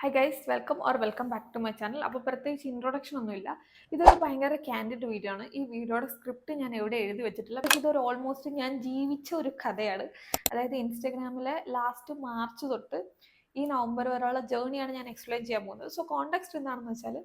Hi guys, welcome back to my channel. അപ്പോൾ പ്രത്യേകിച്ച് introduction ഒന്നുമില്ല. ഇതൊരു ഭയങ്കര ക്യാൻഡിഡ് വീഡിയോ ആണ്. ഈ വീഡിയോയുടെ സ്ക്രിപ്റ്റ് ഞാൻ എവിടെ എഴുതി വെച്ചിട്ടില്ല. പക്ഷേ ഇതൊരു ഓൾമോസ്റ്റ് ഞാൻ ജീവിച്ച ഒരു കഥയാണ്. അതായത് ഇൻസ്റ്റഗ്രാമിലെ ലാസ്റ്റ് മാർച്ച് തൊട്ട് ഈ നവംബർ വരെയുള്ള ജേർണിയാണ് ഞാൻ എക്സ്പ്ലെയിൻ ചെയ്യാൻ പോകുന്നത്. സോ കോണ്ടെക്സ്റ്റ് എന്താണെന്ന് വെച്ചാൽ,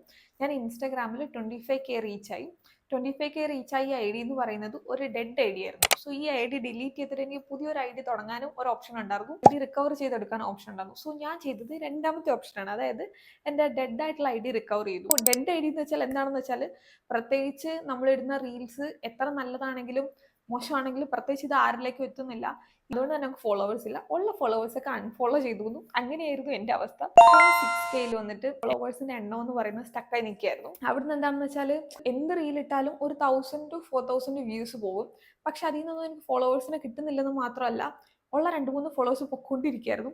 ഞാൻ ഇൻസ്റ്റഗ്രാമിൽ 25K റീച്ചായി. 25K റീച്ചായി ഐ ഡി എന്ന് പറയുന്നത് ഒരു ഡെഡ് ഐ ഡി ആയിരുന്നു. സോ ഈ ഐ ഡി ഡിലീറ്റ് ചെയ്തിട്ട് എനിക്ക് പുതിയൊരു ഐ ഡി തുടങ്ങാനും ഒരു ഓപ്ഷൻ ഉണ്ടായിരുന്നു. ഐ ഡി റിക്കവർ ചെയ്തെടുക്കാൻ ഓപ്ഷൻ ഉണ്ടായിരുന്നു. സോ ഞാൻ ചെയ്തത് രണ്ടാമത്തെ ഓപ്ഷനാണ്. അതായത് എൻ്റെ ഡെഡ് ആയിട്ടുള്ള ഐ ഡി റിക്കവർ ചെയ്തു. ഡെഡ് ഐ ഡി എന്ന് വെച്ചാൽ എന്താണെന്ന് വെച്ചാൽ, പ്രത്യേകിച്ച് നമ്മളിടുന്ന റീൽസ് എത്ര നല്ലതാണെങ്കിലും മോശമാണെങ്കിലും പ്രത്യേകിച്ച് ഇത് ആരിലേക്കും എത്തുന്നില്ല. അതുകൊണ്ട് തന്നെ നമുക്ക് ഫോളോവേഴ്സ് ഇല്ല. ഉള്ള ഫോളോവേഴ്സ് ഒക്കെ അൺഫോളോ ചെയ്തു. അങ്ങനെയായിരുന്നു എൻ്റെ അവസ്ഥ. 6Kയിൽ വന്നിട്ട് ഫോളോവേഴ്സിന്റെ എണ്ണം എന്ന് പറയുന്നത് സ്റ്റക്കായി നിൽക്കുകയായിരുന്നു. അവിടുന്ന് എന്താണെന്ന് വെച്ചാൽ, എന്ത് റീൽ ഇട്ടാലും ഒരു 1000 to 4000 വ്യൂസ് പോകും. പക്ഷെ അതിൽ നിന്നൊന്നും എനിക്ക് ഫോളോവേഴ്സിനെ കിട്ടുന്നില്ലെന്ന് മാത്രമല്ല, ഉള്ള 2-3 ഫോളോവേഴ്സ് പൊയ്ക്കൊണ്ടിരിക്കുകയായിരുന്നു.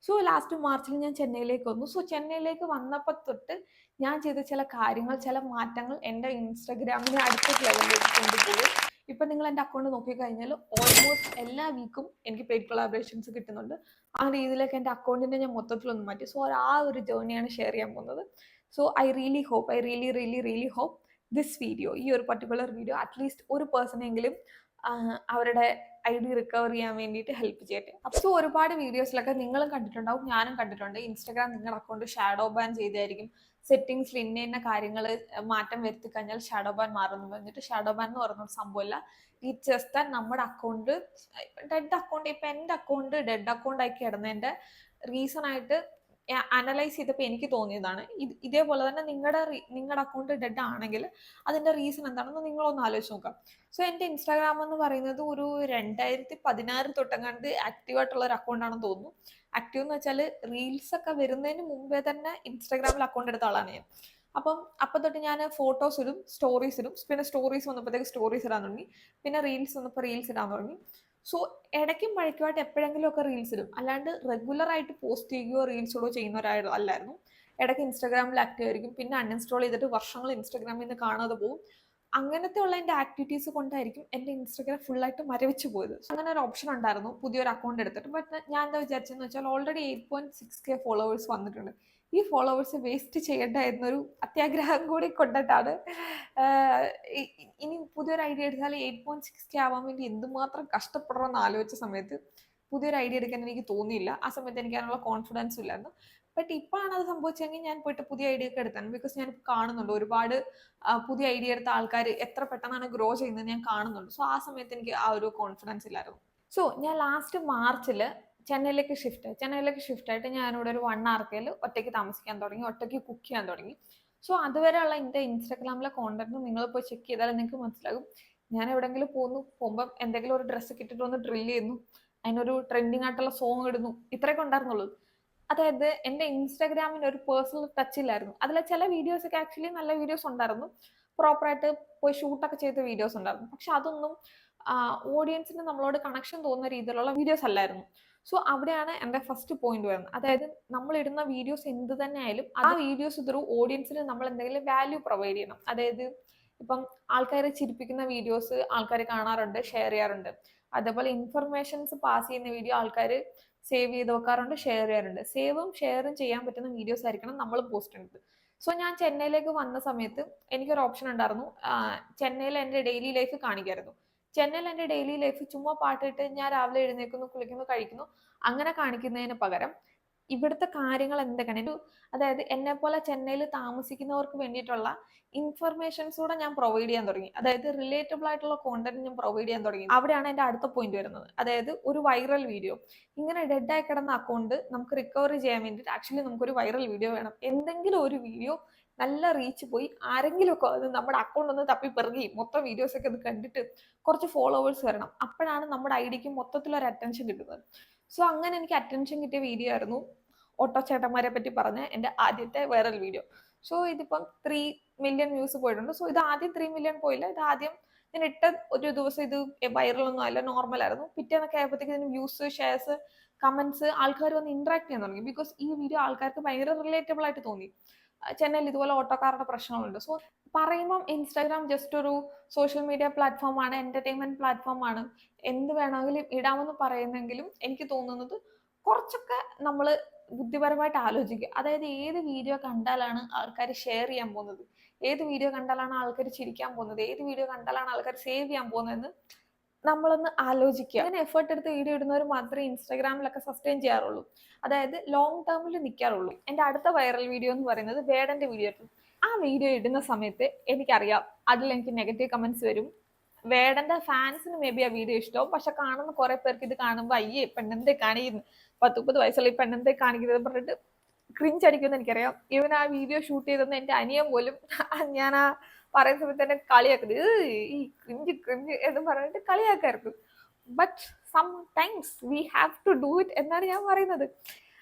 സോ ലാസ്റ്റ് മാർച്ചിൽ ഞാൻ ചെന്നൈയിലേക്ക് വന്നു. സോ ചെന്നൈയിലേക്ക് വന്നപ്പോൾ തൊട്ട് ഞാൻ ചെയ്ത ചില കാര്യങ്ങൾ, ചില മാറ്റങ്ങൾ എൻ്റെ ഇൻസ്റ്റഗ്രാമിനെ അടുത്ത ലെവലിലേക്ക് കൊണ്ടുപോയി. ഇപ്പം നിങ്ങൾ എൻ്റെ അക്കൗണ്ട് നോക്കിക്കഴിഞ്ഞാൽ ഓൾമോസ്റ്റ് എല്ലാ വീക്കും എനിക്ക് പെയ്ഡ് കൊളാബറേഷൻസ് കിട്ടുന്നുണ്ട്. ആ രീതിയിലേക്ക് എൻ്റെ അക്കൗണ്ടിനെ ഞാൻ മൊത്തത്തിലൊന്ന് മാറ്റി. സോ ആ ഒരു ജേർണിയാണ് ഷെയർ ചെയ്യാൻ പോകുന്നത്. So I really hope this video, ഈ ഒരു പർട്ടിക്കുലർ വീഡിയോ അറ്റ്ലീസ്റ്റ് ഒരു പേഴ്സണെങ്കിലും അവരുടെ ഐ ഡി റിക്കവർ ചെയ്യാൻ വേണ്ടിയിട്ട് ഹെൽപ്പ് ചെയ്യട്ടെ. അപ്പോൾ ഒരുപാട് വീഡിയോസിലൊക്കെ നിങ്ങളും കണ്ടിട്ടുണ്ടാവും, ഞാനും കണ്ടിട്ടുണ്ട്. ഇൻസ്റ്റഗ്രാം നിങ്ങളുടെ അക്കൗണ്ട് ഷാഡോ ബാൻ ചെയ്തായിരിക്കും. സെറ്റിംഗ്സിൽ ഇന്ന കാര്യങ്ങൾ മാറ്റം വരുത്തി കഴിഞ്ഞാൽ ഷാഡോ ബാൻ മാറുന്നു പറഞ്ഞിട്ട്. ഷാഡോ ബാൻ എന്ന് പറയുന്ന സംഭവമല്ല. ഈ ജസ്റ്റ് നമ്മുടെ അക്കൗണ്ട് ഡെഡ് അക്കൗണ്ട്, ഇപ്പം എൻ്റെ അക്കൗണ്ട് ഡെഡ് അക്കൗണ്ട് ആക്കി കിടന്നതിൻ്റെ റീസൺ ആയിട്ട് അനലൈസ് ചെയ്തപ്പോൾ എനിക്ക് തോന്നിയതാണ്. ഇതേപോലെ തന്നെ നിങ്ങളുടെ അക്കൗണ്ട് ഡെഡ് ആണെങ്കിൽ അതിൻ്റെ റീസൺ എന്താണെന്ന് നിങ്ങളൊന്ന് ആലോചിച്ച് നോക്കാം. സോ എൻ്റെ ഇൻസ്റ്റാഗ്രാം എന്ന് പറയുന്നത് ഒരു 2016 തൊട്ടങ്ങാണ്ട് ആക്റ്റീവായിട്ടുള്ള ഒരു അക്കൗണ്ട് ആണെന്ന് തോന്നുന്നു. ആക്റ്റീവ് എന്ന് വെച്ചാൽ റീൽസ് ഒക്കെ വരുന്നതിന് മുമ്പേ തന്നെ ഇൻസ്റ്റാഗ്രാമിൽ അക്കൗണ്ട് എടുത്ത ആളാണ് ഞാൻ. അപ്പം തൊട്ട് ഞാൻ ഫോട്ടോസ് ഇടും, സ്റ്റോറീസ് ഇടും. പിന്നെ സ്റ്റോറീസ് വന്നപ്പോഴത്തേക്ക് സ്റ്റോറീസ് ഇടാൻ തുടങ്ങി. പിന്നെ റീൽസ് വന്നപ്പോൾ റീൽസ് ഇടാൻ തുടങ്ങി. സോ ഇടയ്ക്കും പഴക്കമായിട്ട് എപ്പോഴെങ്കിലും ഒക്കെ റീൽസ് ഇടും. അല്ലാണ്ട് റെഗുലർ ആയിട്ട് പോസ്റ്റ് ചെയ്യുകയോ റീൽസ് ഇടുകയോ ചെയ്യുന്ന ഒരാളല്ലായിരുന്നു. ഇടയ്ക്ക് ഇൻസ്റ്റാഗ്രാമിൽ ആക്റ്റീവ് ആയിരിക്കും, പിന്നെ അൺഇൻസ്റ്റാൾ ചെയ്തിട്ട് വർഷങ്ങൾ ഇൻസ്റ്റാഗ്രാമിൽ നിന്ന് കാണാതെ പോകും. അങ്ങനത്തെ ഉള്ള എൻ്റെ ആക്ടിവിറ്റീസ് കൊണ്ടായിരിക്കും എൻ്റെ ഇൻസ്റ്റാഗ്രാം ഫുള്ളായിട്ട് മരവിച്ച് പോയത്. അങ്ങനെ ഒരു ഓപ്ഷൻ ഉണ്ടായിരുന്നു പുതിയൊരു അക്കൗണ്ട് എടുത്തിട്ട്. ബട്ട് ഞാൻ എന്താ വിചാരിച്ചെന്ന് വെച്ചാൽ, ഓൾറെഡി 8.6K ഫോളോവേഴ്സ് വന്നിട്ടുണ്ട്. ഈ ഫോളോവേഴ്സ് വേസ്റ്റ് ചെയ്യേണ്ട എന്നൊരു അത്യാഗ്രഹം കൂടി കൊണ്ടിട്ടാണ് ഇനി പുതിയൊരു ഐഡിയ എടുത്താൽ 8.6K ആവാൻ വേണ്ടി എന്തുമാത്രം കഷ്ടപ്പെടണമെന്ന് ആലോചിച്ച സമയത്ത് പുതിയൊരു ഐഡിയ എടുക്കാൻ എനിക്ക് തോന്നിയില്ല. ആ സമയത്ത് എനിക്ക് അതിനുള്ള കോൺഫിഡൻസും ഇല്ലായിരുന്നു. ബട്ട് ഇപ്പോഴാണ് അത് സംഭവിച്ചെങ്കിൽ ഞാൻ പോയിട്ട് പുതിയ ഐഡിയ ഒക്കെ എടുത്താണ്. ബിക്കോസ് ഞാൻ കാണുന്നുണ്ട് ഒരുപാട് പുതിയ ഐഡിയ എടുത്ത ആൾക്കാർ എത്ര പെട്ടെന്നാണ് ഗ്രോ ചെയ്യുന്നത് ഞാൻ കാണുന്നുണ്ട്. സോ ആ സമയത്ത് എനിക്ക് ആ ഒരു കോൺഫിഡൻസ് ഇല്ലായിരുന്നു. സോ ഞാൻ ലാസ്റ്റ് മാർച്ചിൽ ചെന്നൈയിലേക്ക് ഷിഫ്റ്റ് ആയിട്ട് ഞാനിവിടെ ഒരു 1 RKയിൽ ഒറ്റയ്ക്ക് താമസിക്കാൻ തുടങ്ങി, ഒറ്റയ്ക്ക് കുക്ക് ചെയ്യാൻ തുടങ്ങി. സോ അതുവരെയുള്ള എൻ്റെ ഇൻസ്റ്റാഗ്രാമിലെ കോണ്ടന്റ് നിങ്ങൾ പോയി ചെക്ക് ചെയ്താൽ നിങ്ങൾക്ക് മനസ്സിലാകും. ഞാൻ എവിടെയെങ്കിലും പോകുമ്പം എന്തെങ്കിലും ഒരു ഡ്രസ്സ് ഇട്ടിട്ട് ഒന്ന് ഡ്രില്ല് ചെയ്യുന്നു, അതിനൊരു ട്രെൻഡിങ് ആയിട്ടുള്ള സോങ് ഇടുന്നു, ഇത്രയൊക്കെ ഉണ്ടായിരുന്നുള്ളൂ. അതായത് എൻ്റെ ഇൻസ്റ്റാഗ്രാമിന് ഒരു പേഴ്സണൽ ടച്ച് ഇല്ലായിരുന്നു. അതിലെ ചില വീഡിയോസ് ഒക്കെ ആക്ച്വലി നല്ല വീഡിയോസ് ഉണ്ടായിരുന്നു, പ്രോപ്പറായിട്ട് പോയി ഷൂട്ടൊക്കെ ചെയ്ത വീഡിയോസ് ഉണ്ടായിരുന്നു. പക്ഷെ അതൊന്നും ഓഡിയൻസിന് നമ്മളോട് കണക്ഷൻ തോന്നുന്ന രീതിയിലുള്ള വീഡിയോസ് അല്ലായിരുന്നു. സോ അവിടെയാണ് എൻ്റെ ഫസ്റ്റ് പോയിന്റ് വരുന്നത്. അതായത് നമ്മൾ ഇടുന്ന വീഡിയോസ് എന്ത് തന്നെ ആയാലും ആ വീഡിയോസ് ത്രൂ ഓഡിയൻസിന് നമ്മൾ എന്തെങ്കിലും വാല്യൂ പ്രൊവൈഡ് ചെയ്യണം. അതായത് ഇപ്പം ആൾക്കാരെ ചിരിപ്പിക്കുന്ന വീഡിയോസ് ആൾക്കാർ കാണാറുണ്ട്, ഷെയർ ചെയ്യാറുണ്ട്. അതേപോലെ ഇൻഫർമേഷൻസ് പാസ് ചെയ്യുന്ന വീഡിയോ ആൾക്കാർ സേവ് ചെയ്ത് വെക്കാറുണ്ട്, ഷെയർ ചെയ്യാറുണ്ട്. സേവും ഷെയറും ചെയ്യാൻ പറ്റുന്ന വീഡിയോസ് ആയിരിക്കണം നമ്മൾ പോസ്റ്റ് ചെയ്യുന്നത്. സോ ഞാൻ ചെന്നൈയിലേക്ക് വന്ന സമയത്ത് എനിക്കൊരു ഓപ്ഷൻ ഉണ്ടായിരുന്നു. ചെന്നൈയിൽ എൻ്റെ ഡെയിലി ലൈഫ് കാണിക്കായിരുന്നു. ചെന്നൈയിൽ എൻ്റെ ഡെയിലി ലൈഫ് ചുമ്മാ പാട്ടിട്ട് ഞാൻ രാവിലെ എഴുന്നേൽക്കുന്നു, കുളിക്കുന്നു, കഴിക്കുന്നു, അങ്ങനെ കാണിക്കുന്നതിന് പകരം ഇവിടുത്തെ കാര്യങ്ങൾ എന്തൊക്കെയാണ്, അതായത് എന്നെ പോലെ ചെന്നൈയിൽ താമസിക്കുന്നവർക്ക് വേണ്ടിയിട്ടുള്ള ഇൻഫർമേഷൻസ് കൂടെ ഞാൻ പ്രൊവൈഡ് ചെയ്യാൻ തുടങ്ങി. അതായത് റിലേറ്റബിൾ ആയിട്ടുള്ള കോണ്ടന്റ് ഞാൻ പ്രൊവൈഡ് ചെയ്യാൻ തുടങ്ങി. അവിടെയാണ് എൻ്റെ അടുത്ത പോയിന്റ് വരുന്നത്. അതായത് ഒരു വൈറൽ വീഡിയോ, ഇങ്ങനെ ഡെഡ് ആയി കിടന്ന അക്കൗണ്ട് നമുക്ക് റിക്കവർ ചെയ്യാൻ വേണ്ടിയിട്ട് ആക്ച്വലി നമുക്കൊരു വൈറൽ വീഡിയോ വേണം. എന്തെങ്കിലും ഒരു വീഡിയോ നല്ല റീച്ച് പോയി ആരെങ്കിലും ഒക്കെ അത് നമ്മുടെ അക്കൗണ്ട് ഒന്ന് തപ്പി പെറുകി മൊത്തം വീഡിയോസ് ഒക്കെ അത് കണ്ടിട്ട് കുറച്ച് ഫോളോവേഴ്സ് വരണം. അപ്പോഴാണ് നമ്മുടെ ഐഡിക്ക് മൊത്തത്തിലൊരു അറ്റൻഷൻ കിട്ടുന്നത്. സോ അങ്ങനെ എനിക്ക് അറ്റൻഷൻ കിട്ടിയ വീഡിയോ ആയിരുന്നു ഓട്ടോ ചേട്ടന്മാരെ പറ്റി പറഞ്ഞ എൻ്റെ ആദ്യത്തെ വൈറൽ വീഡിയോ. സോ ഇതിപ്പം 3 മില്യൺ വ്യൂസ് പോയിട്ടുണ്ട്. സോ ഇത് ആദ്യം 3 മില്യൺ പോയില്ല. ഇത് ആദ്യം ഞാൻ ഇട്ട ഒരു ദിവസം ഇത് വൈറലൊന്നും അല്ല, നോർമൽ ആയിരുന്നു. പിറ്റേന്നൊക്കെ ആയപ്പോഴത്തേക്ക് ഇതിന് വ്യൂസ്, ഷെയർസ്, കമന്റ്സ്, ആൾക്കാർ വന്ന് ഇന്ററാക്ട് ചെയ്യാൻ തുടങ്ങി. ബിക്കോസ് ഈ വീഡിയോ ആൾക്കാർക്ക് ഭയങ്കര റിലേറ്റബിൾ ആയിട്ട് തോന്നി. ചെന്നൈയിൽ ഇതുപോലെ ഓട്ടോക്കാരുടെ പ്രശ്നങ്ങളുണ്ട്. സോ പറയുമ്പം ഇൻസ്റ്റാഗ്രാം ജസ്റ്റ് ഒരു സോഷ്യൽ മീഡിയ പ്ലാറ്റ്ഫോം ആണ്, എന്റർടൈൻമെന്റ് പ്ലാറ്റ്ഫോം ആണ്, എന്ത് വേണമെങ്കിലും ഇടാമെന്ന് പറയുന്നെങ്കിലും എനിക്ക് തോന്നുന്നത് കുറച്ചൊക്കെ നമ്മൾ ബുദ്ധിപരമായിട്ട് ആലോചിക്കുക. അതായത് ഏത് വീഡിയോ കണ്ടാലാണ് ആൾക്കാർ ഷെയർ ചെയ്യാൻ പോകുന്നത്, ഏത് വീഡിയോ കണ്ടാലാണ് ആൾക്കാർ ചിരിക്കാൻ പോകുന്നത്, ഏത് വീഡിയോ കണ്ടാലാണ് ആൾക്കാർ സേവ് ചെയ്യാൻ പോകുന്നതെന്ന് നമ്മളൊന്ന് ആലോചിക്കുക. അങ്ങനെ എഫേർട്ട് എടുത്ത് വീഡിയോ ഇടുന്നവർ മാത്രമേ ഇൻസ്റ്റാഗ്രാമിലൊക്കെ സസ്റ്റെയിൻ ചെയ്യാറുള്ളൂ, അതായത് ലോങ് ടേമിൽ നിൽക്കാറുള്ളൂ. എൻ്റെ അടുത്ത വൈറൽ വീഡിയോ എന്ന് പറയുന്നത് വേടന്റെ വീഡിയോ. ആ വീഡിയോ ഇടുന്ന സമയത്ത് എനിക്കറിയാം അതിൽ എനിക്ക് നെഗറ്റീവ് കമന്റ്സ് വരും. വേടന്റെ ഫാൻസിന് മേ ബി ആ വീഡിയോ ഇഷ്ടവും, പക്ഷെ കാണുന്ന കുറെ പേർക്ക് ഇത് കാണുമ്പോൾ അയ്യേ പെണ്ണെന്തേ കാണിക്കുന്നു, 10-30 വയസ്സുള്ള ഈ പെണ്ണെന്തേ കാണിക്കുന്നത് പറഞ്ഞിട്ട് ക്രിഞ്ച് അടിക്കുമെന്ന് എനിക്കറിയാം. ഇവൻ ആ വീഡിയോ ഷൂട്ട് ചെയ്തെന്ന് എൻ്റെ അനിയൻ പോലും ഞാൻ ആ പറയുന്ന സമയത്ത് തന്നെ കളിയാക്കുന്നത്, ഈ ക്രിഞ്ച് ക്രിഞ്ച് എന്ന് പറഞ്ഞിട്ട് കളിയാക്കായിരുന്നു. But sometimes we have to do it എന്നാണ് ഞാൻ പറയുന്നത്.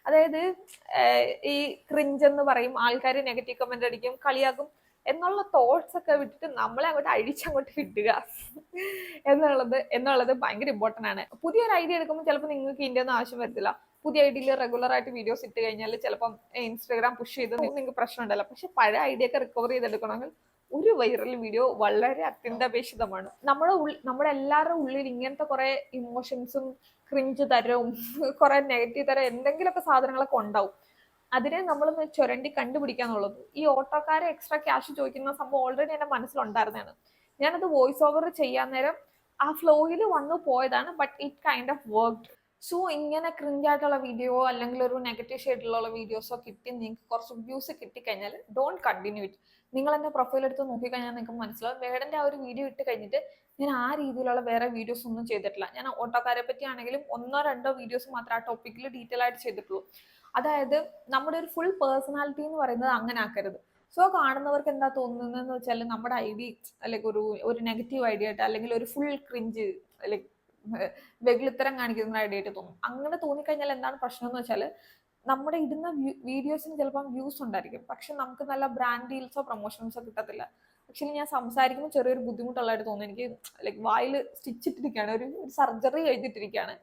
അതായത് ഈ ക്രിഞ്ച് എന്ന് പറയും, ആൾക്കാർ നെഗറ്റീവ് കമന്റ് അടിക്കും, കളിയാക്കും എന്നുള്ള തോട്ട്സ് ഒക്കെ വിട്ടിട്ട് നമ്മളെ അങ്ങോട്ട് അഴിച്ചങ്ങോട്ട് വിട്ടുക എന്നുള്ളത് ഭയങ്കര ഇമ്പോർട്ടൻ്റ് ആണ്. പുതിയൊരു ഐഡിയ എടുക്കുമ്പോൾ ചിലപ്പോൾ നിങ്ങൾക്ക് ഇതിൻ്റെ ഒന്നും ആവശ്യം വരത്തില്ല. പുതിയ ഐഡിയയിൽ റെഗുലർ ആയിട്ട് വീഡിയോസ് ഇട്ട് കഴിഞ്ഞാൽ ചിലപ്പം ഇൻസ്റ്റാഗ്രാം പുഷ് ചെയ്ത് നിങ്ങൾക്ക് പ്രശ്നം ഉണ്ടല്ലോ. പക്ഷെ പഴയ ഐഡിയ ഒക്കെ റിക്കവർ ചെയ്തെടുക്കണമെങ്കിൽ ഒരു വൈറൽ വീഡിയോ വളരെ അത്യന്താപേക്ഷിതമാണ്. നമ്മുടെ എല്ലാവരുടെ ഉള്ളിൽ ഇങ്ങനത്തെ കുറെ ഇമോഷൻസും ക്രിഞ്ച് തരവും കുറെ നെഗറ്റീവ് തരം എന്തെങ്കിലുമൊക്കെ സാധനങ്ങളൊക്കെ ഉണ്ടാവും. അതിനെ നമ്മളൊന്ന് ചുരണ്ടി കണ്ടുപിടിക്കാന്നുള്ളത്. ഈ ഓട്ടോക്കാരെ എക്സ്ട്രാ ക്യാഷ് ചോദിക്കുന്ന സംഭവം ഓൾറെഡി എൻ്റെ മനസ്സിലുണ്ടായിരുന്നതാണ്. ഞാനത് വോയിസ് ഓവർ ചെയ്യാൻ നേരം ആ ഫ്ലോയിൽ വന്നു പോയതാണ്, but it kind of worked. So ഇങ്ങനെ ക്രിഞ്ചായിട്ടുള്ള വീഡിയോ അല്ലെങ്കിൽ ഒരു നെഗറ്റീവ് ഷെയ്ഡിലുള്ള വീഡിയോസോ കിട്ടി നിങ്ങൾക്ക് കുറച്ച് വ്യൂസ് കിട്ടിക്കഴിഞ്ഞാൽ ഡോണ്ട് കണ്ടിന്യൂ ഇറ്റ്. നിങ്ങൾ എൻ്റെ പ്രൊഫൈൽ എടുത്ത് നോക്കിക്കഴിഞ്ഞാൽ നിങ്ങൾക്ക് മനസ്സിലാവും. വേടൻ്റെ ആ ഒരു വീഡിയോ ഇട്ട് കഴിഞ്ഞിട്ട് ഞാൻ ആ രീതിയിലുള്ള വേറെ വീഡിയോസ് ഒന്നും ചെയ്തിട്ടില്ല. ഞാൻ ഓട്ടോക്കാരെ പറ്റിയാണെങ്കിലും 1-2 വീഡിയോസ് മാത്രമേ ആ ടോപ്പിക്കിൽ ഡീറ്റെയിൽ ആയിട്ട് ചെയ്തിട്ടുള്ളൂ. അതായത് നമ്മുടെ ഒരു ഫുൾ പേഴ്സണാലിറ്റി എന്ന് പറയുന്നത് അങ്ങനെ ആക്കരുത്. സോ കാണുന്നവർക്ക് എന്താ തോന്നുന്നതെന്ന് വെച്ചാൽ നമ്മുടെ ഐഡിയ അല്ലെങ്കിൽ ഒരു നെഗറ്റീവ് ഐഡിയ ആയിട്ട് അല്ലെങ്കിൽ ഒരു ഫുൾ ക്രിഞ്ച് ലൈക്ക് വെകുളിത്തരം കാണിക്കുന്ന ഐഡിയ ആയിട്ട് തോന്നും. അങ്ങനെ തോന്നിക്കഴിഞ്ഞാൽ എന്താണ് പ്രശ്നം എന്ന് വെച്ചാൽ നമ്മുടെ ഇടുന്ന വീഡിയോസിന് ചിലപ്പം വ്യൂസ് ഉണ്ടായിരിക്കും, പക്ഷെ നമുക്ക് നല്ല ബ്രാൻഡ് ഡീൽസോ പ്രൊമോഷൻസോ കിട്ടത്തില്ല. ആക്ച്വലി ഞാൻ സംസാരിക്കുമ്പോൾ ചെറിയൊരു ബുദ്ധിമുട്ടുള്ളതായിട്ട് തോന്നുന്നു. എനിക്ക് ലൈക്ക് വായിൽ സ്റ്റിച്ച് ഇട്ടിരിക്കുകയാണ്, ഒരു സർജറി കഴിഞ്ഞിട്ടിരിക്കുകയാണ്,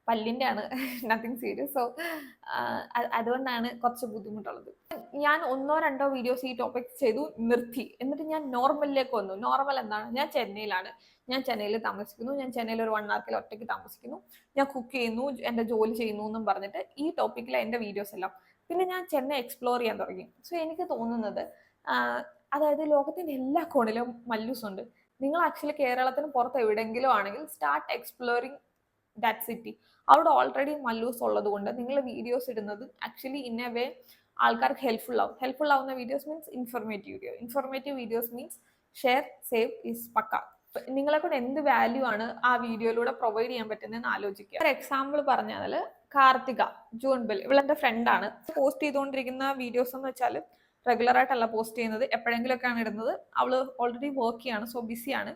പല്ലിൻ്റെ ആണ്, നത്തിങ് സീരിയസ്. സോ അതുകൊണ്ടാണ് കുറച്ച് ബുദ്ധിമുട്ടുള്ളത്. ഞാൻ 1-2 വീഡിയോസ് ഈ ടോപ്പിക് ചെയ്തു നിർത്തി. എന്നിട്ട് ഞാൻ നോർമലിലേക്ക് വന്നു. നോർമൽ എന്താണ്? ഞാൻ ചെന്നൈയിലാണ്, ഞാൻ ചെന്നൈയിൽ താമസിക്കുന്നു, ഞാൻ ചെന്നൈയിൽ ഒരു 1 hour ഒറ്റയ്ക്ക് താമസിക്കുന്നു, ഞാൻ കുക്ക് ചെയ്യുന്നു, എൻ്റെ ജോലി ചെയ്യുന്നു എന്നും പറഞ്ഞിട്ട് ഈ ടോപ്പിക്കിലെ എൻ്റെ വീഡിയോസ് എല്ലാം. പിന്നെ ഞാൻ ചെന്നൈ എക്സ്പ്ലോർ ചെയ്യാൻ തുടങ്ങി. സോ എനിക്ക് തോന്നുന്നത് അതായത് ലോകത്തിൻ്റെ എല്ലാ കോണിലും മല്ലൂസ് ഉണ്ട്. നിങ്ങൾ ആക്ച്വലി കേരളത്തിന് പുറത്ത് എവിടെയെങ്കിലും ആണെങ്കിൽ സ്റ്റാർട്ട് എക്സ്പ്ലോറിങ് ദാറ്റ് സിറ്റി. അവിടെ ഓൾറെഡി മല്ലൂസ് ഉള്ളത് കൊണ്ട് നിങ്ങൾ വീഡിയോസ് ഇടുന്നത് ആക്ച്വലി ഇൻ എ വേ ആൾക്കാർക്ക് ഹെൽപ്ഫുൾ ആവും. ഹെൽപ്ഫുൾ ആവുന്ന videos means informative videos means share save is പക്ക. നിങ്ങളെ കൊണ്ട് എന്ത് വാല്യൂ ആണ് ആ വീഡിയോയിലൂടെ പ്രൊവൈഡ് ചെയ്യാൻ പറ്റുന്നതെന്ന് ആലോചിക്കുക. ഒരു എക്സാമ്പിൾ പറഞ്ഞാൽ കാർത്തിക ജൂൺബിൽ, ഇവളെൻ്റെ ഫ്രണ്ടാണ്. പോസ്റ്റ് ചെയ്തുകൊണ്ടിരിക്കുന്ന വീഡിയോസ് എന്ന് വെച്ചാൽ റെഗുലർ ആയിട്ടല്ല പോസ്റ്റ് ചെയ്യുന്നത്, എപ്പോഴെങ്കിലുമൊക്കെയാണ് ഇടുന്നത്. അവള് ഓൾറെഡി വർക്ക് ചെയ്യാണ്, സോ ബിസിയാണ്,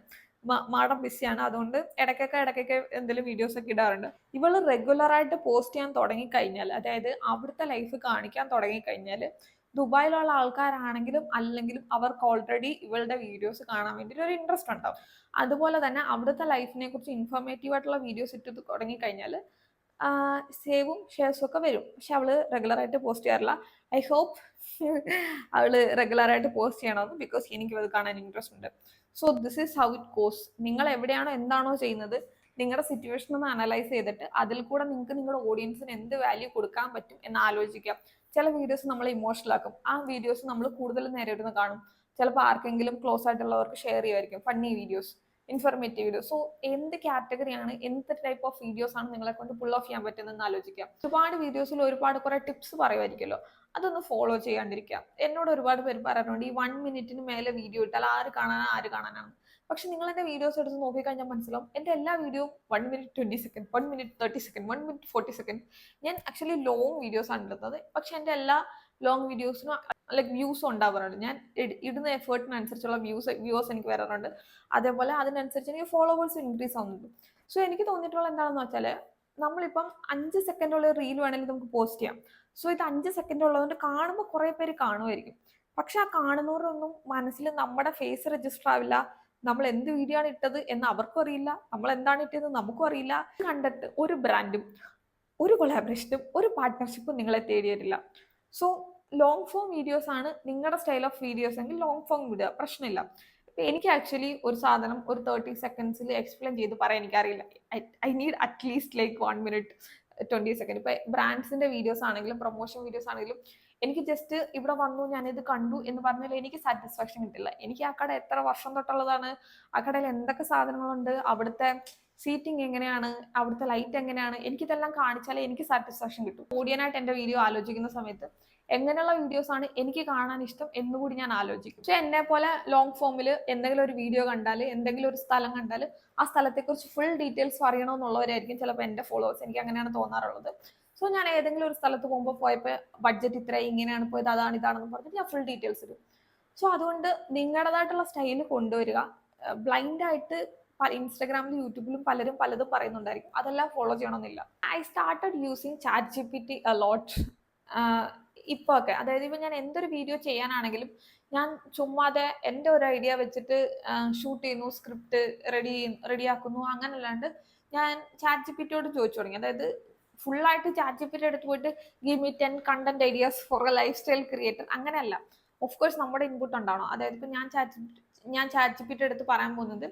മാഡം ബിസിയാണ്. അതുകൊണ്ട് ഇടയ്ക്കൊക്കെ എന്തെങ്കിലും വീഡിയോസ് ഒക്കെ ഇടാറുണ്ട്. ഇവള് റെഗുലർ ആയിട്ട് പോസ്റ്റ് ചെയ്യാൻ തുടങ്ങിക്കഴിഞ്ഞാൽ, അതായത് അവിടുത്തെ ലൈഫ് കാണിക്കാൻ തുടങ്ങിക്കഴിഞ്ഞാൽ, ദുബായിലുള്ള ആൾക്കാരാണെങ്കിലും അല്ലെങ്കിലും അവർക്ക് ഓൾറെഡി ഇവളുടെ വീഡിയോസ് കാണാൻ വേണ്ടിയിട്ട് ഒരു ഇൻട്രസ്റ്റ് ഉണ്ടാവും. അതുപോലെ തന്നെ അവിടുത്തെ ലൈഫിനെ കുറിച്ച് ഇൻഫോർമേറ്റീവ് ആയിട്ടുള്ള വീഡിയോസ് ഇട്ട് തുടങ്ങിക്കഴിഞ്ഞാൽ സേവും ഷെയർസും ഒക്കെ വരും. പക്ഷെ അവള് റെഗുലർ ആയിട്ട് പോസ്റ്റ് ചെയ്യാറില്ല. ഐ ഹോപ്പ് അവള് റെഗുലർ ആയിട്ട് പോസ്റ്റ് ചെയ്യണമെന്ന്, ബിക്കോസ് എനിക്ക് അത് കാണാൻ ഇൻട്രസ്റ്റ് ഉണ്ട്. So this is how it goes. നിങ്ങൾ എവിടെയാണോ എന്താണോ ചെയ്യുന്നത് നിങ്ങളുടെ സിറ്റുവേഷൻ ഒന്ന് അനലൈസ് ചെയ്തിട്ട് അതിൽ കൂടെ നിങ്ങൾക്ക് നിങ്ങളുടെ ഓഡിയൻസിന് എന്ത് വാല്യൂ കൊടുക്കാൻ പറ്റും എന്ന് ആലോചിക്കാം. ചില വീഡിയോസ് നമ്മളെ ഇമോഷണൽ ആക്കും, ആ വീഡിയോസ് നമ്മൾ കൂടുതൽ നേരെ ഇരുന്ന് കാണും. ചിലപ്പോൾ ആർക്കെങ്കിലും ക്ലോസ് ആയിട്ടുള്ളവർക്ക് ഷെയർ ചെയ്യുമായിരിക്കും, funny videos, informative videos. So എന്ത് കാറ്റഗറിയാണ്, എന്ത് ടൈപ്പ് ഓഫ് വീഡിയോസ് ആണ് നിങ്ങളെ കൊണ്ട് പുൾ ഓഫ് ചെയ്യാൻ പറ്റുന്നതെന്ന് ആലോചിക്കാം. ഒരുപാട് വീഡിയോസിൽ ഒരുപാട് കുറെ ടിപ്സ് പറയുമായിരിക്കുമല്ലോ, അതൊന്ന് ഫോളോ ചെയ്യാണ്ടിരിക്കാം. എന്നോട് ഒരുപാട് പേര് പറയാറുണ്ട് ഈ 1 minute മേലെ വീഡിയോ ഇട്ടാൽ ആര് കാണാനാണ്. പക്ഷെ നിങ്ങൾ എൻ്റെ വീഡിയോസ് എടുത്ത് നോക്കിക്കഴിഞ്ഞാൽ മനസ്സിലാവും എൻ്റെ എല്ലാ video 1 minute 20 seconds, 1 minute 30 seconds, 1 minute 40 seconds. ഞാൻ ആക്ച്വലി ലോങ് വീഡിയോസ് ആണ് ഇടുന്നത്, പക്ഷെ എൻ്റെ എല്ലാ ലോങ് വീഡിയോസിനും ലൈക്ക് വ്യൂസ് ഉണ്ടാവാറുണ്ട്. ഞാൻ ഇടുന്ന എഫേർട്ടിനനുസരിച്ചുള്ള വ്യൂസ് എനിക്ക് വരാറുണ്ട്. അതേപോലെ അതിനനുസരിച്ച് എനിക്ക് ഫോളോവേഴ്സ് ഇൻക്രീസ് ആവുന്നുണ്ട്. സോ എനിക്ക് തോന്നിയിട്ടുള്ള എന്താണെന്ന് വെച്ചാൽ നമ്മളിപ്പം 5 സെക്കൻഡുള്ള റീൽ വേണമെങ്കിൽ നമുക്ക് പോസ്റ്റ് ചെയ്യാം. സോ ഇത് 5 സെക്കൻഡ് ഉള്ളതുകൊണ്ട് കാണുമ്പോൾ കുറേ പേര് കാണുമായിരിക്കും, പക്ഷെ ആ കാണുന്നവരൊന്നും മനസ്സിൽ നമ്മുടെ ഫേസ് രജിസ്റ്റർ ആവില്ല. നമ്മൾ എന്ത് വീഡിയോ ആണ് ഇട്ടത് എന്ന് അവർക്കും അറിയില്ല, നമ്മൾ എന്താണ് ഇട്ടത് നമുക്കും അറിയില്ല. കണ്ടിട്ട് ഒരു ബ്രാൻഡും ഒരു കൊളാബറേഷനും ഒരു പാർട്ട്ണർഷിപ്പും നിങ്ങളെ തേടി വരില്ല. സോ ലോങ് ഫോം വീഡിയോസ് ആണ് നിങ്ങളുടെ സ്റ്റൈൽ ഓഫ് വീഡിയോസ് എങ്കിൽ ലോങ് ഫോം വിടുക, പ്രശ്നമില്ല. എനിക്ക് ആക്ച്വലി ഒരു സാധനം ഒരു 30 seconds എക്സ്പ്ലെയിൻ ചെയ്ത് പറയാൻ എനിക്കറിയില്ല. I need at least like 1 minute 20 second. ഇപ്പൊ ബ്രാൻഡ്സിന്റെ വീഡിയോസ് ആണെങ്കിലും പ്രൊമോഷൻ വീഡിയോസ് ആണെങ്കിലും എനിക്ക് ജസ്റ്റ് ഇവിടെ വന്നു ഞാനിത് കണ്ടു എന്ന് പറഞ്ഞാൽ എനിക്ക് സാറ്റിസ്ഫാക്ഷൻ കിട്ടില്ല. എനിക്ക് ആ കട എത്ര വർഷം തൊട്ടുള്ളതാണ്, ആ കടയിൽ എന്തൊക്കെ സാധനങ്ങളുണ്ട്, അവിടുത്തെ സീറ്റിംഗ് എങ്ങനെയാണ്, അവിടുത്തെ ലൈറ്റ് എങ്ങനെയാണ്, എനിക്കിതെല്ലാം കാണിച്ചാലേ എനിക്ക് സാറ്റിസ്ഫാക്ഷൻ കിട്ടും. ഓഡിയനായിട്ട് എന്റെ വീഡിയോ ആലോചിക്കുന്ന സമയത്ത് എങ്ങനെയുള്ള വീഡിയോസ് ആണ് എനിക്ക് കാണാൻ ഇഷ്ടം എന്നുകൂടി ഞാൻ ആലോചിക്കും. പക്ഷെ എന്നെ പോലെ ലോങ് ഫോമിൽ എന്തെങ്കിലും ഒരു വീഡിയോ കണ്ടാൽ, എന്തെങ്കിലും ഒരു സ്ഥലം കണ്ടാൽ ആ സ്ഥലത്തെക്കുറിച്ച് ഫുൾ ഡീറ്റെയിൽസ് അറിയണമെന്നുള്ളവരായിരിക്കും ചിലപ്പോൾ എൻ്റെ ഫോളോവേഴ്സ്. എനിക്ക് അങ്ങനെയാണ് തോന്നാറുള്ളത്. സോ ഞാൻ ഏതെങ്കിലും ഒരു സ്ഥലത്ത് പോകുമ്പോൾ പോയപ്പോൾ ബഡ്ജറ്റ് ഇത്ര, ഇങ്ങനെയാണ് പോയത്, അതാണ് ഇതാണെന്ന് പറഞ്ഞിട്ട് ഞാൻ ഫുൾ ഡീറ്റെയിൽസ് ഇടും. സോ അതുകൊണ്ട് നിങ്ങളുടേതായിട്ടുള്ള സ്റ്റൈല് കൊണ്ടുവരിക. ബ്ലൈൻഡ് ആയിട്ട് ഇൻസ്റ്റാഗ്രാമിലും യൂട്യൂബിലും പലരും പലതും പറയുന്നുണ്ടായിരിക്കും, അതെല്ലാം ഫോളോ ചെയ്യണമെന്നില്ല. I started using chat G P T a lot ഇപ്പൊ ഒക്കെ. അതായത് ഇപ്പൊ ഞാൻ എന്തൊരു വീഡിയോ ചെയ്യാനാണെങ്കിലും ഞാൻ ചുമ്മാതെ എൻ്റെ ഒരു ഐഡിയ വെച്ചിട്ട് ഷൂട്ട് ചെയ്യുന്നു, സ്ക്രിപ്റ്റ് റെഡിയാക്കുന്നു, അങ്ങനല്ലാണ്ട് ഞാൻ ചാറ്റ് ജി പി ടിയോട് ചോദിച്ചു തുടങ്ങി. അതായത് ഫുള്ളായിട്ട് ചാറ്റ് ജി പി ടി എടുത്ത് പോയിട്ട് give me 10 content ideas four A life style creator, അങ്ങനെയല്ല. ഓഫ് കോഴ്സ് നമ്മുടെ ഇൻപുട്ട് ഉണ്ടാവണം. അതായത് ഇപ്പൊ ഞാൻ ചാറ്റ് ജി പി ടി എടുത്ത് പറയാൻ പോകുന്നത്,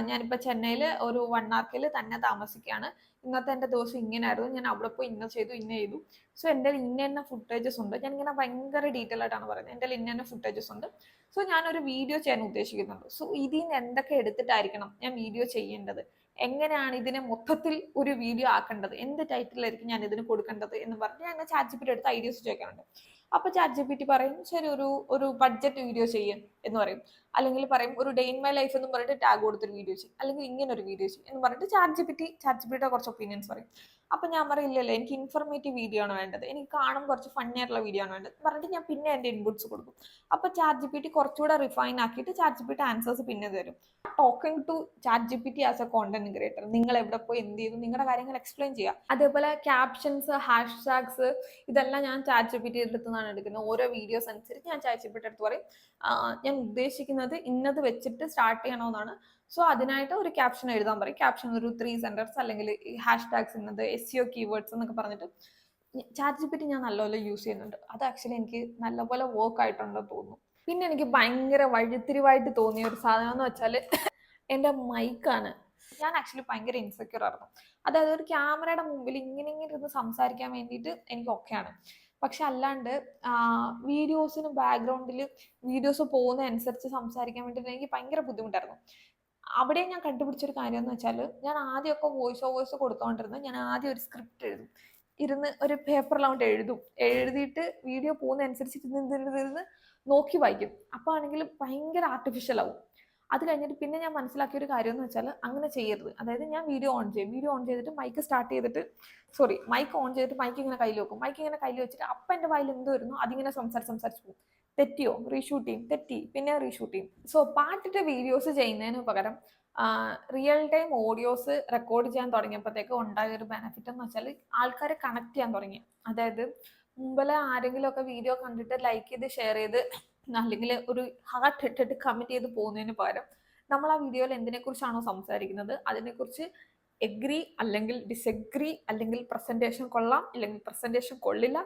ഞാനിപ്പോൾ ചെന്നൈയിൽ ഒരു 1 ആർക്കിൽ തന്നെ താമസിക്കുകയാണ്. ഇന്നത്തെ എൻ്റെ ദിവസം ഇങ്ങനെയായിരുന്നു, ഞാൻ അവിടെ പോയി ഇന്ന ചെയ്തു, ഇന്ന ചെയ്തു. സോ എൻ്റെ ഇന്ന ഫുട്ടേജസ് ഉണ്ട്. ഞാൻ ഇങ്ങനെ ഭയങ്കര ഡീറ്റെയിൽ ആയിട്ടാണ് പറയുന്നത്. എൻ്റെ ഇന്ന ഫുട്ടേജസ് ഉണ്ട്. സോ ഞാനൊരു വീഡിയോ ചെയ്യാൻ ഉദ്ദേശിക്കുന്നുണ്ട്. സോ ഇതിൽ നിന്ന് എന്തൊക്കെ എടുത്തിട്ടായിരിക്കണം ഞാൻ വീഡിയോ ചെയ്യേണ്ടത്, എങ്ങനെയാണ് ഇതിനെ മൊത്തത്തിൽ ഒരു വീഡിയോ ആക്കേണ്ടത്, എന്ത് ടൈറ്റിലായിരിക്കും ഞാൻ ഇതിന് കൊടുക്കേണ്ടത് എന്ന് പറഞ്ഞ് ഞാൻ ചാറ്റ് ജി പി ടി എടുത്ത് ഐഡിയാസ് ചോദിക്കാറുണ്ട്. അപ്പൊ ചാറ്റ് ജി പി ടി പറയും ശരി ഒരു ബഡ്ജറ്റ് വീഡിയോ ചെയ്യും എന്ന് പറയും. അല്ലെങ്കിൽ പറയും ഒരു ഡേ ഇൻ മൈ ലൈഫ് എന്ന് പറഞ്ഞിട്ട് ടാഗ് കൊടുത്തൊരു വീഡിയോ ചെയ്യും, അല്ലെങ്കിൽ ഇങ്ങനെ ഒരു വീഡിയോ ചെയ്യും എന്ന് പറഞ്ഞിട്ട് ചാറ്റ് ജി പി ടിയുടെ കുറച്ച് ഒപ്പീനിയൻസ് പറയും. അപ്പൊ ഞാൻ പറയില്ലല്ലോ, എനിക്ക് ഇൻഫർമേറ്റീവ് വീഡിയോ ആണ് വേണ്ടത്, എനിക്ക് കാണും കുറച്ച് ഫണ്ണി ആയിട്ടുള്ള വീഡിയോ ആണ് വേണ്ടത് പറഞ്ഞിട്ട് ഞാൻ പിന്നെ എൻ്റെ ഇൻപുട്സ് കൊടുക്കും. അപ്പൊ ചാറ്റ് ജി പി ടി കുറച്ചുകൂടെ റിഫൈൻ ആക്കിയിട്ട് chat G P T answers പിന്നെ തരും. Talking to chat G P T as a content creator, നിങ്ങൾ എവിടെ പോയി എന്ത് ചെയ്തു, നിങ്ങളുടെ കാര്യങ്ങൾ എക്സ്പ്ലെയിൻ ചെയ്യുക. അതേപോലെ ക്യാപ്ഷൻസ്, ഹാഷ്ടാഗ്സ്, ഇതെല്ലാം ഞാൻ ചാറ്റ് ജി പി ടി അടുത്ത് നിന്നാണ് എടുക്കുന്നത്. ഓരോ വീഡിയോസ് അനുസരിച്ച് ഞാൻ ചാറ്റ് ജി പി ടി അടുത്ത് പറയും ഞാൻ ഉദ്ദേശിക്കുന്നത് ഇന്നത് വെച്ചിട്ട് സ്റ്റാർട്ട് ചെയ്യണമെന്നാണ്. സോ അതിനായിട്ട് ഒരു ക്യാപ്ഷൻ എഴുതാൻ പറയും. ക്യാപ്ഷൻ ഒരു 3 സെന്റൻസ് അല്ലെങ്കിൽ ഹാഷ്ടാഗ്സ് ഇന്നത്, SEO കീവേഡ്സ് എന്നൊക്കെ പറഞ്ഞിട്ട് ചാറ്റ് ജി പി ടി ഞാൻ നല്ലപോലെ യൂസ് ചെയ്യുന്നുണ്ട്. അത് ആക്ച്വലി എനിക്ക് നല്ലപോലെ വർക്ക് ആയിട്ടുണ്ടെന്ന് തോന്നുന്നു. പിന്നെ എനിക്ക് ഭയങ്കര വഴിത്തിരിവായിട്ട് തോന്നിയ ഒരു സാധനം എന്ന് വെച്ചാൽ എൻ്റെ മൈക്കാണ്. ഞാൻ ആക്ച്വലി ഭയങ്കര ഇൻസെക്യൂർ ആയിരുന്നു. അതായത് ഒരു ക്യാമറയുടെ മുമ്പിൽ ഇങ്ങനെ ഇരുന്ന് സംസാരിക്കാൻ വേണ്ടിയിട്ട് എനിക്ക് ഒക്കെയാണ്. പക്ഷെ അല്ലാണ്ട് വീഡിയോസിന് ബാക്ക്ഗ്രൗണ്ടിൽ വീഡിയോസ് പോകുന്ന അനുസരിച്ച് സംസാരിക്കാൻ വേണ്ടിയിട്ട് എനിക്ക് ഭയങ്കര ബുദ്ധിമുട്ടായിരുന്നു. അവിടെ ഞാൻ കണ്ടുപിടിച്ചൊരു കാര്യം എന്ന് വെച്ചാൽ, ഞാൻ ആദ്യമൊക്കെ വോയിസ് ഓവേഴ്സ് കൊടുത്തോണ്ടിരുന്നത്, ഞാൻ ആദ്യം ഒരു സ്ക്രിപ്റ്റ് എഴുതും, ഇരുന്ന് ഒരു പേപ്പറിലോട്ട് എഴുതിയിട്ട് വീഡിയോ പോകുന്ന അനുസരിച്ച് ഇരുന്ന് നോക്കി വായിക്കും. അപ്പോൾ ആണെങ്കിൽ ഭയങ്കര ആർട്ടിഫിഷ്യൽ ആവും. അത് കഴിഞ്ഞിട്ട് പിന്നെ ഞാൻ മനസ്സിലാക്കിയ ഒരു കാര്യം എന്ന് വെച്ചാൽ അങ്ങനെ ചെയ്യരുത്. അതായത് ഞാൻ വീഡിയോ ഓൺ ചെയ്തിട്ട് മൈക്ക് മൈക്ക് ഓൺ ചെയ്തിട്ട് മൈക്ക് ഇങ്ങനെ കയ്യിൽ വെക്കും. മൈക്ക് ഇങ്ങനെ കയ്യിൽ വെച്ചിട്ട് അപ്പം എൻ്റെ വായിൽ എന്ത് വരുന്നു അതിങ്ങനെ സംസാരിച്ച് പോകും. തെറ്റിയോ റീഷൂട്ട് ചെയ്യും, തെറ്റി പിന്നെ റീഷൂട്ട് ചെയ്യും. സോ പാട്ടിട്ട് വീഡിയോസ് ചെയ്യുന്നതിന് പകരം റിയൽ ടൈം ഓഡിയോസ് റെക്കോർഡ് ചെയ്യാൻ തുടങ്ങിയപ്പോഴത്തേക്ക് ഉണ്ടായ ഒരു ബെനിഫിറ്റ് എന്ന് വെച്ചാൽ ആൾക്കാരെ കണക്ട് ചെയ്യാൻ തുടങ്ങി. അതായത് മുമ്പിലെ ആരെങ്കിലും ഒക്കെ വീഡിയോ കണ്ടിട്ട് ലൈക്ക് ചെയ്ത് ഷെയർ ചെയ്ത് അല്ലെങ്കിൽ ഒരു ഹാർട്ട് ഇട്ടിട്ട് കമന്റ് ചെയ്ത് പോകുന്നതിന് പകരം നമ്മൾ ആ വീഡിയോയിൽ എന്തിനെക്കുറിച്ചാണോ സംസാരിക്കുന്നത് അതിനെക്കുറിച്ച് എഗ്രി അല്ലെങ്കിൽ ഡിസഗ്രി, അല്ലെങ്കിൽ പ്രസന്റേഷൻ കൊള്ളാം അല്ലെങ്കിൽ പ്രസന്റേഷൻ കൊള്ളില്ല,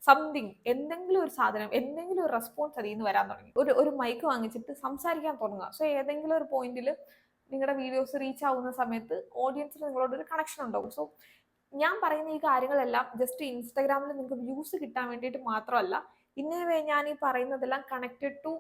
സംതിങ്, എന്തെങ്കിലും ഒരു സാധനം, എന്തെങ്കിലും ഒരു റെസ്പോൺസ് അതിൽ നിന്ന് വരാൻ തുടങ്ങി. ഒരു മൈക്ക് വാങ്ങിച്ചിട്ട് സംസാരിക്കാൻ തുടങ്ങുക. സോ ഏതെങ്കിലും ഒരു പോയിന്റിൽ നിങ്ങളുടെ വീഡിയോസ് റീച്ച് ആവുന്ന സമയത്ത് ഓഡിയൻസിന് നിങ്ങളോടൊരു കണക്ഷൻ ഉണ്ടാവും. സോ ഞാൻ പറയുന്ന ഈ കാര്യങ്ങളെല്ലാം ജസ്റ്റ് ഇൻസ്റ്റാഗ്രാമിൽ നിങ്ങൾക്ക് വ്യൂസ് കിട്ടാൻ വേണ്ടിയിട്ട് മാത്രമല്ല, ഇന്നേ ഞാൻ ഈ പറയുന്നതെല്ലാം connected to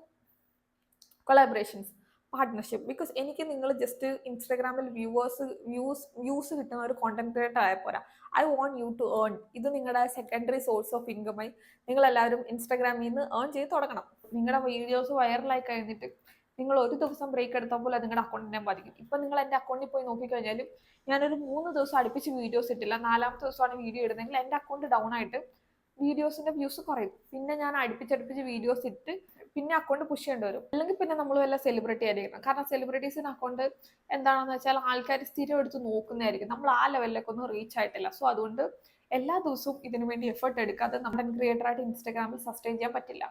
collaborations, partnership. Because എനിക്ക് നിങ്ങൾ ജസ്റ്റ് ഇൻസ്റ്റാഗ്രാമിൽ വ്യൂസ് കിട്ടുന്ന ഒരു കോണ്ടന്റ് ക്രിയേറ്റർ ആയ പോരാ. I want you to earn. ഇത് നിങ്ങളുടെ സെക്കൻഡറി സോഴ്സ് ഓഫ് ഇൻകമായി നിങ്ങളെല്ലാവരും ഇൻസ്റ്റാഗ്രാമിൽ നിന്ന് ഏൺ ചെയ്ത് തുടങ്ങണം. നിങ്ങളുടെ വീഡിയോസ് വൈറലായി കഴിഞ്ഞിട്ട് നിങ്ങൾ ഒരു ദിവസം ബ്രേക്ക് എടുത്തപ്പോൾ അത് നിങ്ങളുടെ അക്കൗണ്ടിനെ ബാധിക്കും. ഇപ്പം നിങ്ങൾ എൻ്റെ അക്കൗണ്ടിൽ പോയി നോക്കിക്കഴിഞ്ഞാലും ഞാനൊരു 3 ദിവസം അടുപ്പിച്ച് വീഡിയോസ് ഇട്ടില്ല, 4ാമത്തെ ദിവസമാണ് വീഡിയോ ഇടുന്നതെങ്കിൽ എൻ്റെ അക്കൗണ്ട് ഡൗൺ ആയിട്ട് വീഡിയോസിന്റെ വ്യൂസ് കുറയും. പിന്നെ ഞാൻ അടുപ്പിച്ചടുപ്പിച്ച് വീഡിയോസ് ഇട്ട് പിന്നെ അക്കൗണ്ട് പുഷ് ചെയ്യേണ്ടി വരും. അല്ലെങ്കിൽ പിന്നെ നമ്മൾ വല്ല സെലിബ്രിറ്റി ആയിരിക്കണം. കാരണം സെലിബ്രിറ്റീസിന്റെ അക്കൗണ്ട് എന്താണെന്ന് വെച്ചാൽ ആൾക്കാർ സ്ഥിരം എടുത്ത് നോക്കുന്നതായിരിക്കും. നമ്മൾ ആ ലെവലിലേക്ക് ഒന്നും റീച്ച് ആയിട്ടില്ല. സോ അതുകൊണ്ട് എല്ലാ ദിവസവും ഇതിനു വേണ്ടി എഫേർട്ട് എടുക്കാതെ നമ്മുടെ ക്രിയേറ്റർ ആയിട്ട് ഇൻസ്റ്റാഗ്രാമിൽ സസ്റ്റെയിൻ ചെയ്യാൻ പറ്റില്ല.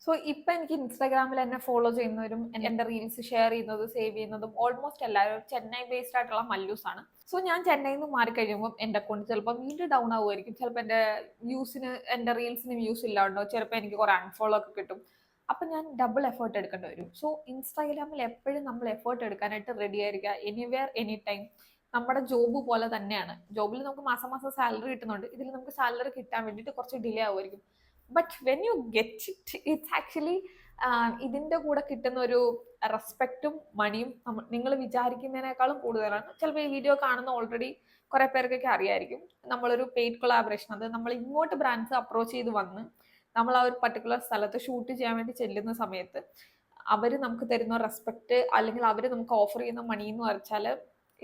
സോ ഇപ്പൊ എനിക്ക് ഇൻസ്റ്റാഗ്രാമിൽ എന്നെ ഫോളോ ചെയ്യുന്നവരും എൻ്റെ റീൽസ് ഷെയർ ചെയ്യുന്നതും സേവ് ചെയ്യുന്നതും ഓൾമോസ്റ്റ് എല്ലാവരും ചെന്നൈ ബേസ്ഡ് ആയിട്ടുള്ള മല്ലൂസ് ആണ്. സോ ഞാൻ ചെന്നൈയിൽ നിന്ന് മാറി കഴിയുമ്പോൾ എൻ്റെ അക്കൗണ്ട് ചിലപ്പോൾ വീണ്ടും ഡൗൺ ആവുമായിരിക്കും. ചിലപ്പോൾ എൻ്റെ റീൽസിന് വ്യൂസ് ഇല്ലാണ്ടോ, ചിലപ്പോൾ എനിക്ക് കുറെ അൺഫോളോ ഒക്കെ കിട്ടും. അപ്പൊ ഞാൻ ഡബിൾ എഫേർട്ട് എടുക്കേണ്ടി വരും. സോ ഇൻസ്റ്റാഗ്രാമിൽ എപ്പോഴും നമ്മൾ എഫേർട്ട് എടുക്കാനായിട്ട് റെഡി ആയിരിക്കുക. എനിവെയർ എനി ടൈം നമ്മുടെ ജോബ് പോലെ തന്നെയാണ്. ജോബിൽ നമുക്ക് മാസം മാസം സാലറി കിട്ടുന്നുണ്ട്. ഇതിൽ നമുക്ക് സാലറി കിട്ടാൻ വേണ്ടിയിട്ട് കുറച്ച് ഡിലേ ആവുമായിരിക്കും. But when you get it, it's actually ഇതിന്റെ കൂടെ കിട്ടുന്ന ഒരു റെസ്പെക്റ്റും മണിയും നിങ്ങൾ വിചാരിക്കുന്നതിനേക്കാളും കൂടുതലാണ്. ചിലപ്പോൾ ഈ വീഡിയോ കാണുന്ന ഓൾറെഡി കുറെ പേർക്കൊക്കെ അറിയായിരിക്കും. നമ്മളൊരു പെയ്ഡ് കൊളാബറേഷൻ, അത് നമ്മൾ ഇങ്ങോട്ട് ബ്രാൻഡ്സ് അപ്രോച്ച് ചെയ്ത് വന്ന് നമ്മൾ ആ ഒരു പർട്ടിക്കുലർ സ്ഥലത്ത് ഷൂട്ട് ചെയ്യാൻ വേണ്ടി ചെല്ലുന്ന സമയത്ത് അവർ നമുക്ക് തരുന്ന റെസ്പെക്ട്, അല്ലെങ്കിൽ അവർ നമുക്ക് ഓഫർ ചെയ്യുന്ന മണി എന്ന് വെച്ചാൽ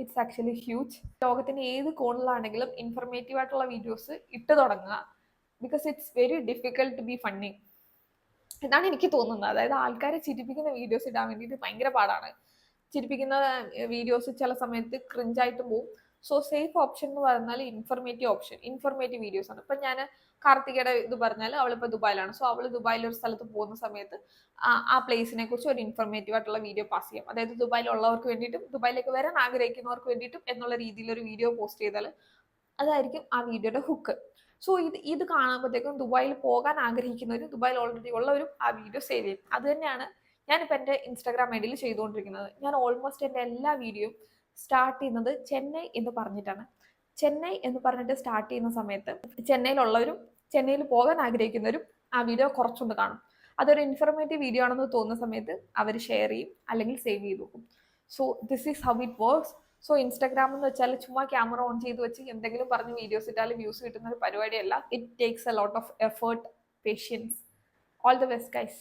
ഇറ്റ്സ് ആക്ച്വലി ഹ്യൂജ്. ലോകത്തിന്റെ ഏത് കോണിലാണെങ്കിലും ഇൻഫർമേറ്റീവ് ആയിട്ടുള്ള വീഡിയോസ് ഇട്ട് തുടങ്ങുക. Because it's very difficult to be funny എന്നാണ് എനിക്ക് തോന്നുന്നത്. അതായത് ആൾക്കാരെ ചിരിപ്പിക്കുന്ന വീഡിയോസ് ഇടാൻ വേണ്ടിയിട്ട് ഭയങ്കര പാടാണ്. ചിരിപ്പിക്കുന്ന വീഡിയോസ് ചില സമയത്ത് ക്രിഞ്ചായിട്ട് പോകും. സോ സേഫ് ഓപ്ഷൻ എന്ന് പറഞ്ഞാൽ ഇൻഫർമേറ്റീവ് വീഡിയോസ് ആണ്. ഇപ്പൊ ഞാൻ കാർത്തികയുടെ ഇത് പറഞ്ഞാൽ അവളിപ്പോൾ ദുബായിലാണ്. സോ അവൾ ദുബായിൽ ഒരു സ്ഥലത്ത് പോകുന്ന സമയത്ത് ആ പ്ലേസിനെ കുറിച്ച് ഒരു ഇൻഫർമേറ്റീവ് ആയിട്ടുള്ള വീഡിയോ പാസ് ചെയ്യാം. അതായത് ദുബായിലുള്ളവർക്ക് വേണ്ടിയിട്ടും ദുബായിലേക്ക് വരാൻ ആഗ്രഹിക്കുന്നവർക്ക് വേണ്ടിയിട്ടും എന്നുള്ള രീതിയിൽ ഒരു വീഡിയോ പോസ്റ്റ് ചെയ്താൽ അതായിരിക്കും ആ വീഡിയോയുടെ ഹുക്ക്. സോ ഇത് കാണുമ്പോഴത്തേക്കും ദുബായിൽ പോകാൻ ആഗ്രഹിക്കുന്നവരും ദുബായിൽ ഓൾറെഡി ഉള്ളവരും ആ വീഡിയോ സേവ് ചെയ്യും. അത് തന്നെയാണ് ഞാനിപ്പോൾ എൻ്റെ ഇൻസ്റ്റാഗ്രാം ഐഡിയിൽ ചെയ്തുകൊണ്ടിരിക്കുന്നത്. ഞാൻ ഓൾമോസ്റ്റ് എൻ്റെ എല്ലാ വീഡിയോയും സ്റ്റാർട്ട് ചെയ്യുന്നത് ചെന്നൈ എന്ന് പറഞ്ഞിട്ടാണ്. ചെന്നൈ എന്ന് പറഞ്ഞിട്ട് സ്റ്റാർട്ട് ചെയ്യുന്ന സമയത്ത് ചെന്നൈയിലുള്ളവരും ചെന്നൈയിൽ പോകാൻ ആഗ്രഹിക്കുന്നവരും ആ വീഡിയോ കുറച്ചൊന്ന് കാണും. അതൊരു ഇൻഫർമേറ്റീവ് വീഡിയോ ആണെന്ന് തോന്നുന്ന സമയത്ത് അവർ ഷെയർ ചെയ്യും, അല്ലെങ്കിൽ സേവ് ചെയ്ത് വെക്കും. So this is how it works. So Instagram എന്ന് വെച്ചാൽ ചുമ്മാ ക്യാമറ ഓൺ ചെയ്ത് വെച്ച് എന്തെങ്കിലും പറഞ്ഞ് വീഡിയോസ് ഇട്ടാൽ വ്യൂസ് കിട്ടുന്ന ഒരു പരിപാടിയല്ല. It takes a lot of effort, patience. All the best guys.